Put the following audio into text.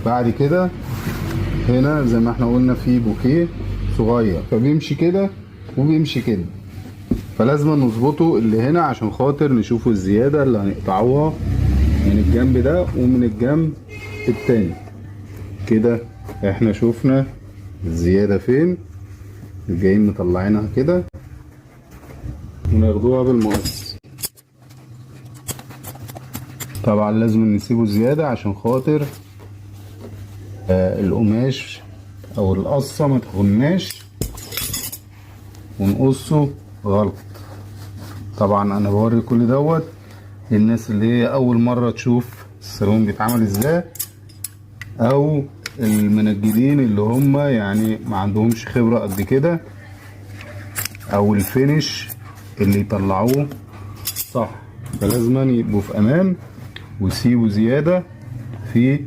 بعد كده هنا زي ما احنا قلنا في بوكيه صغير، فبيمشي كده وبيمشي كده، فلازم نظبطه اللي هنا عشان خاطر نشوفه الزيادة اللي هنقطعوها من الجنب ده ومن الجنب التاني. كده احنا شوفنا الزيادة فين، جايين مطلعينها كده وناخدوها بالمقص. طبعا لازم نسيبه زيادة عشان خاطر القماش او القصة ما تخناش ونقصه غلط. طبعا انا بوري كل دوت للناس اللي هي اول مرة تشوف السالون بيتعمل ازاي، او المنجدين اللي هم يعني ما عندهمش خبرة قد كده، او الفينش اللي يطلعوه صح. فلازم يبقوا في امان ويسيبوا زيادة في